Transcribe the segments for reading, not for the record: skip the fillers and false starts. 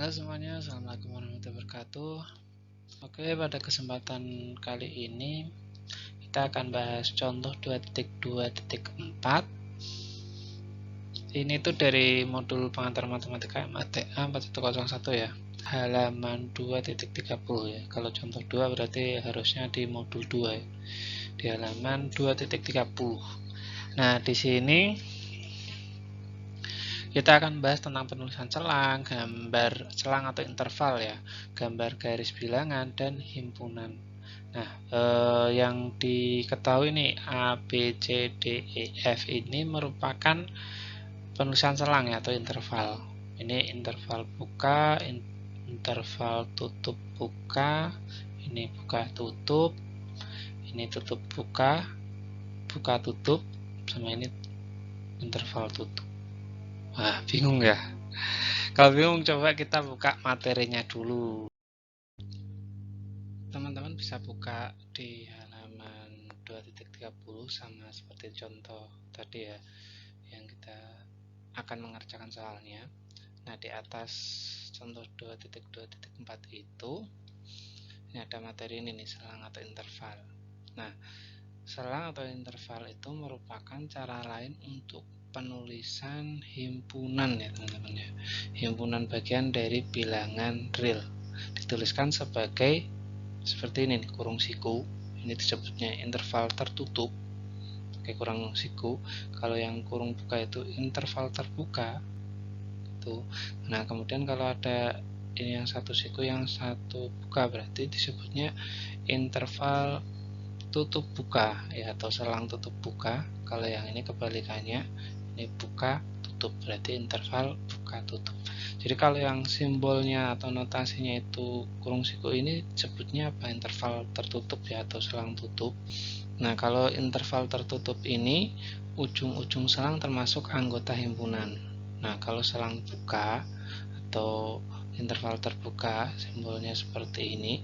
Halo semuanya, assalamualaikum warahmatullahi wabarakatuh. Oke, pada kesempatan kali ini kita akan bahas contoh 2.2.4. Ini tuh dari modul pengantar matematika MATA 4101 ya, halaman 2.30 ya. Kalau contoh 2 berarti harusnya di modul 2 ya, di halaman 2.30. Nah, di sini kita akan bahas tentang penulisan selang, gambar selang atau interval ya, gambar garis bilangan, dan himpunan. Nah, yang diketahui nih A, B, C, D, E, F ini merupakan penulisan selang ya, atau interval. Ini interval buka, interval tutup buka, ini buka tutup, ini tutup buka, buka tutup, sama ini interval tutup. Wah, bingung ya? Kalau bingung coba kita buka materinya dulu. Teman-teman bisa buka di halaman 2.30 sama seperti contoh tadi ya, yang kita akan mengerjakan soalnya. Nah, di atas contoh 2.2.4 itu ini ada materi ini nih, selang atau interval. Nah, selang atau interval itu merupakan cara lain untuk penulisan himpunan ya teman-teman ya. Himpunan bagian dari bilangan real dituliskan sebagai seperti ini nih, kurung siku. Ini disebutnya interval tertutup pakai kurung siku. Kalau yang kurung buka itu interval terbuka itu. Nah, kemudian kalau ada ini yang satu siku yang satu buka berarti disebutnya interval tutup buka ya, atau selang tutup buka. Kalau yang ini kebalikannya, ini buka tutup berarti interval buka tutup. Jadi kalau yang simbolnya atau notasinya itu kurung siku ini sebutnya apa? Interval tertutup ya, atau selang tutup. Nah, kalau interval tertutup ini ujung-ujung selang termasuk anggota himpunan. Nah, kalau selang buka atau interval terbuka simbolnya seperti ini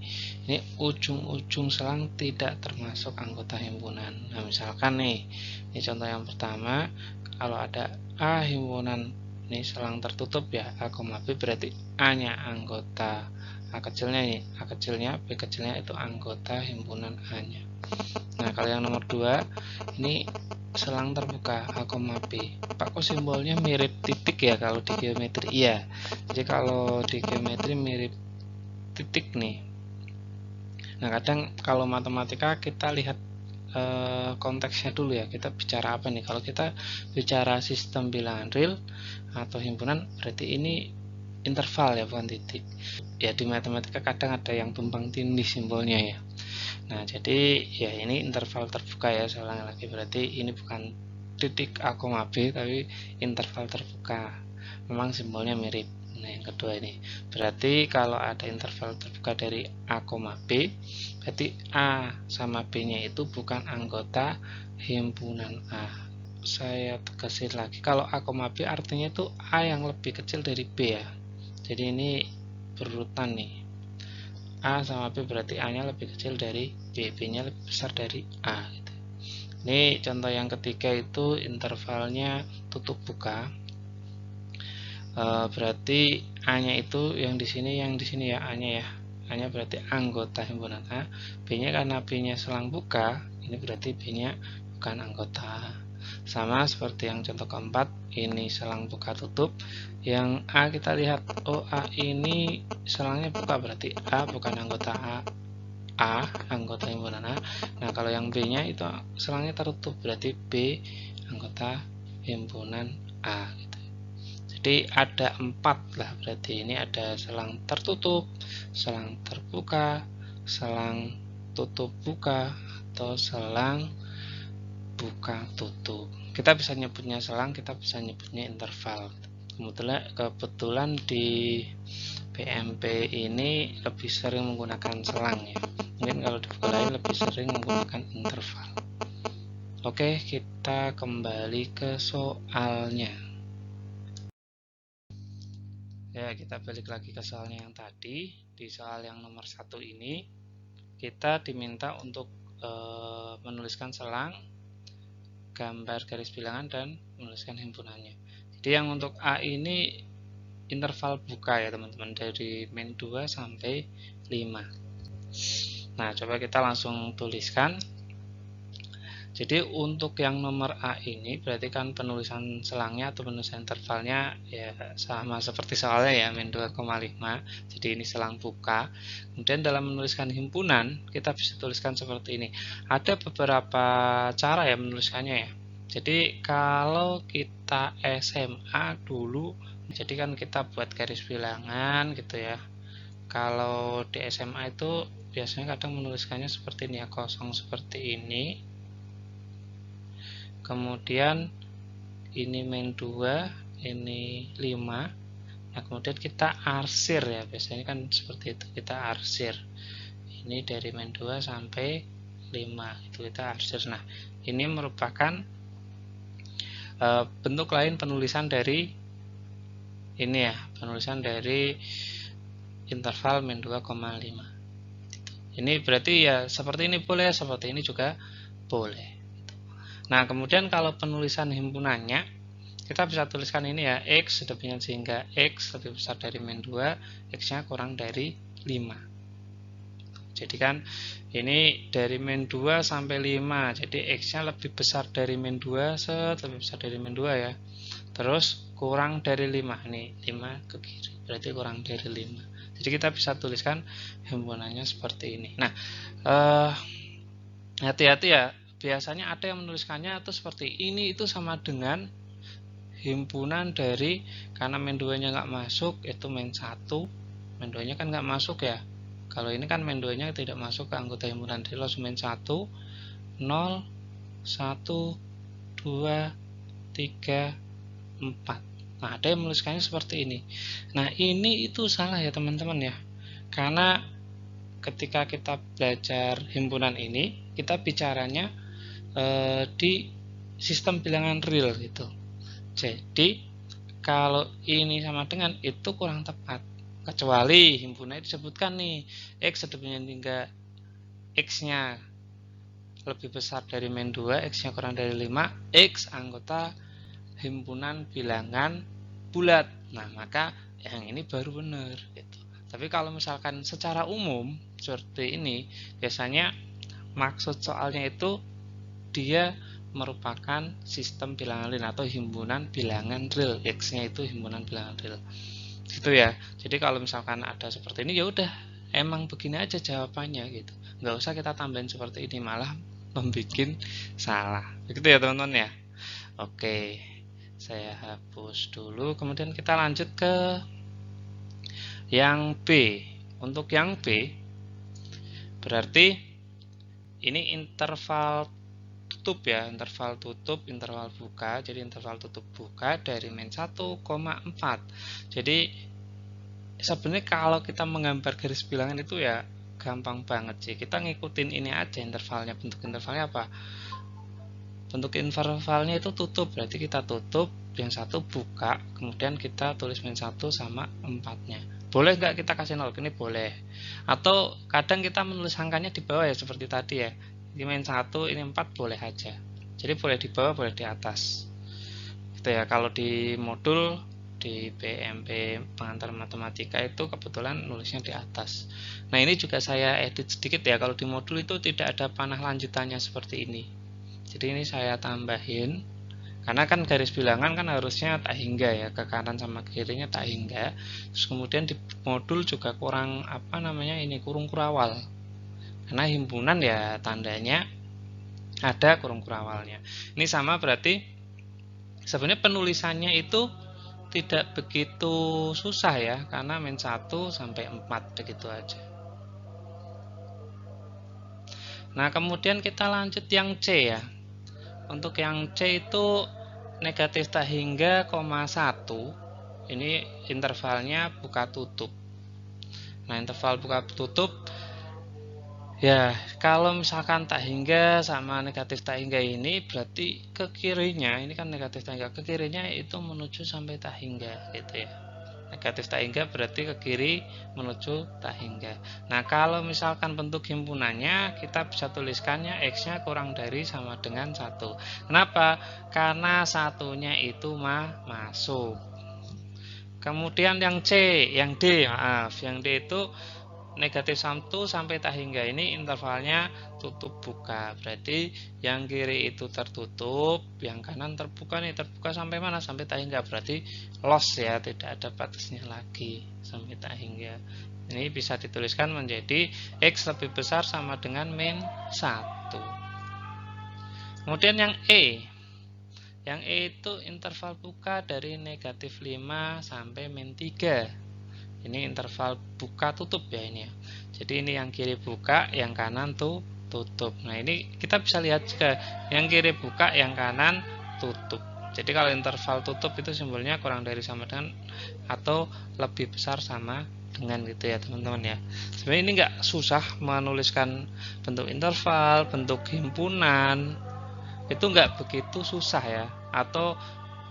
ujung-ujung selang tidak termasuk anggota himpunan. Nah, misalkan nih, ini contoh yang pertama, kalau ada A himpunan, ini selang tertutup ya, A, B, berarti A nya anggota A kecilnya ini, A kecilnya, B kecilnya itu anggota himpunan A nya. Nah, kalau yang nomor 2 ini selang terbuka A, B. Pak, kok simbolnya mirip titik ya kalau di geometri? Iya. Jadi kalau di geometri mirip titik nih. Nah, kadang kalau matematika kita lihat konteksnya dulu ya. Kita bicara apa nih? Kalau kita bicara sistem bilangan real atau himpunan, berarti ini interval ya, bukan titik. Ya, di matematika kadang ada yang tumpang tindih simbolnya ya. Nah, jadi ya ini interval terbuka ya, saya lagi, berarti ini bukan titik A, B, tapi interval terbuka. Memang simbolnya mirip. Nah, yang kedua ini berarti kalau ada interval terbuka dari A, B, berarti A sama B nya itu bukan anggota himpunan A. Saya tegasin lagi, kalau A, B artinya itu A yang lebih kecil dari B ya. Jadi ini berurutan nih, A sama B berarti A nya lebih kecil dari B, B nya lebih besar dari A gitu. Ini contoh yang ketiga itu intervalnya tutup buka. Berarti A nya itu yang di sini ya, A nya ya. A nya berarti anggota himpunan A. B nya karena B nya selang buka, ini berarti B nya bukan anggota. Sama seperti yang contoh keempat, ini selang buka tutup. Yang A kita lihat, oh A ini selangnya buka, berarti A bukan anggota A anggota himpunan A. Nah, kalau yang B nya itu selangnya tertutup, berarti B anggota himpunan A gitu. Jadi ada 4 lah, berarti ini ada selang tertutup, selang terbuka, selang tutup buka, atau selang buka tutup. Kita bisa nyebutnya selang, kita bisa nyebutnya interval. Kebetulan di PMP ini lebih sering menggunakan selang ya. Mungkin kalau di buku lain lebih sering menggunakan interval. Oke, kita kembali ke soalnya. Ya, kita balik lagi ke soalnya yang tadi. Di soal yang nomor 1 ini kita diminta untuk menuliskan selang, gambar garis bilangan, dan menuliskan himpunannya. Jadi yang untuk A ini interval buka ya teman-teman, dari min 2 sampai 5. Nah, coba kita langsung tuliskan. Jadi untuk yang nomor A ini berarti kan penulisan selangnya atau penulisan intervalnya ya sama seperti soalnya ya, min 2,5. Jadi ini selang buka. Kemudian dalam menuliskan himpunan kita bisa tuliskan seperti ini. Ada beberapa cara ya menuliskannya ya. Jadi kalau kita SMA dulu, jadi kan kita buat garis bilangan gitu ya. Kalau di SMA itu biasanya kadang menuliskannya seperti ini ya, kosong seperti ini. Kemudian ini min 2, ini 5. Nah, kemudian kita arsir ya, biasanya kan seperti itu, kita arsir. Ini dari min 2 sampai 5, itu kita arsir. Nah, ini merupakan bentuk lain penulisan dari ini ya, penulisan dari interval min 2,5. Ini berarti ya seperti ini boleh, seperti ini juga boleh. Nah, kemudian kalau penulisan himpunannya, kita bisa tuliskan ini ya, X lebihnya sehingga X lebih besar dari min 2, X-nya kurang dari 5. Jadi kan ini dari min 2 sampai 5, jadi X-nya lebih besar dari min 2, lebih besar dari min 2 ya. Terus kurang dari 5, nih 5 ke kiri, berarti kurang dari 5. Jadi kita bisa tuliskan himpunannya seperti ini. Nah, hati-hati ya, biasanya ada yang menuliskannya itu seperti ini, itu sama dengan himpunan dari, karena min 2 nya nggak masuk, itu min 1, min 2 nya kan nggak masuk ya. Kalau ini kan min 2 nya tidak masuk ke anggota himpunan, jadi langsung min 1, 0, 1, 2, 3, 4. Nah, ada yang menuliskannya seperti ini. Nah, ini itu salah ya teman-teman ya, karena ketika kita belajar himpunan ini, kita bicaranya di sistem bilangan real gitu. Jadi kalau ini sama dengan itu kurang tepat, kecuali himpunan disebutkan nih X lebihnya hingga X-nya lebih besar dari min 2, X-nya kurang dari 5, X anggota himpunan bilangan bulat. Nah, maka yang ini baru benar gitu. Tapi kalau misalkan secara umum seperti ini, biasanya maksud soalnya itu dia merupakan sistem bilangan real atau himpunan bilangan real. X-nya itu himpunan bilangan real. Gitu ya. Jadi kalau misalkan ada seperti ini, ya udah emang begini aja jawabannya gitu. Nggak usah kita tambahin seperti ini, malah membuat salah. Begitu ya teman-teman ya. Oke, saya hapus dulu. Kemudian kita lanjut ke yang B. Untuk yang B berarti ini interval tutup ya, interval tutup, interval buka. Jadi interval tutup buka dari min 1,4. Jadi sebenarnya kalau kita menggambar garis bilangan itu ya gampang banget sih. Kita ngikutin ini aja intervalnya. Bentuk intervalnya apa? Bentuk intervalnya itu tutup, berarti kita tutup, yang satu buka, kemudian kita tulis min 1 sama 4-nya. Boleh nggak kita kasih 0? Ini boleh. Atau kadang kita menulis angkanya di bawah ya, seperti tadi ya. Ini min 1, ini 4 boleh aja. Jadi boleh di bawah, boleh di atas. Gitu ya. Kalau di modul di PMP pengantar matematika itu kebetulan nulisnya di atas. Nah, ini juga saya edit sedikit ya. Kalau di modul itu tidak ada panah lanjutannya seperti ini. Jadi ini saya tambahin. Karena kan garis bilangan kan harusnya tak hingga ya, ke kanan sama ke kirinya tak hingga. Terus kemudian di modul juga kurang ini kurung kurawal. Karena himpunan ya tandanya ada kurung kurawalnya. Ini sama berarti sebenarnya penulisannya itu tidak begitu susah ya, karena min 1 sampai 4 begitu aja. Nah, kemudian kita lanjut yang C ya. Untuk yang C itu negatif tak hingga, 1. Ini intervalnya buka tutup. Nah, interval buka tutup ya, kalau misalkan tak hingga sama negatif tak hingga ini berarti ke kirinya, ini kan negatif tak hingga, ke kirinya itu menuju sampai tak hingga gitu ya. Negatif tak hingga berarti ke kiri menuju tak hingga. Nah, kalau misalkan bentuk himpunannya kita bisa tuliskannya X-nya kurang dari sama dengan 1. Kenapa? Karena satunya itu masuk. Kemudian yang C, yang D, maaf, yang D itu negatif 1 sampai tak hingga, ini intervalnya tutup buka. Berarti yang kiri itu tertutup, yang kanan terbuka nih. Terbuka sampai mana? Sampai tak hingga. Berarti loss ya, tidak ada batasnya lagi sampai tak hingga. Ini bisa dituliskan menjadi X lebih besar sama dengan min 1. Kemudian yang E. Yang E itu interval buka dari negatif 5 sampai min 3. Ini interval buka tutup ya ini ya. Jadi ini yang kiri buka, yang kanan tuh tutup. Nah ini kita bisa lihat juga, yang kiri buka, yang kanan tutup. Jadi kalau interval tutup itu simbolnya kurang dari sama dengan atau lebih besar sama dengan gitu ya teman-teman ya. Sebenarnya ini nggak susah menuliskan bentuk interval, bentuk himpunan, itu nggak begitu susah ya. Atau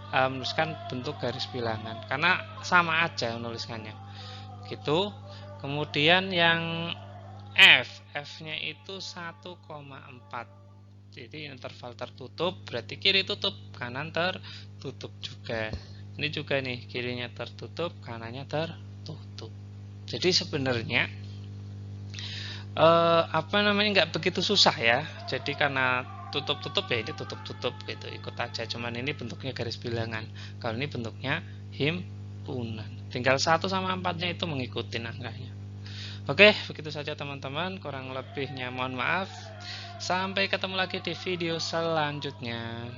menuliskan bentuk garis bilangan, karena sama aja menuliskannya gitu. Kemudian yang F nya itu 1,4. Jadi interval tertutup berarti kiri tutup, kanan tertutup juga. Ini juga nih, kirinya tertutup, kanannya tertutup. Jadi sebenarnya nggak begitu susah ya. Jadi karena tutup-tutup ya ini tutup-tutup gitu, ikut aja. Cuman ini bentuknya garis bilangan, kalau ini bentuknya himpunan. Tinggal 1 sama 4-nya itu mengikuti angkanya. Oke, begitu saja teman-teman. Kurang lebihnya mohon maaf. Sampai ketemu lagi di video selanjutnya.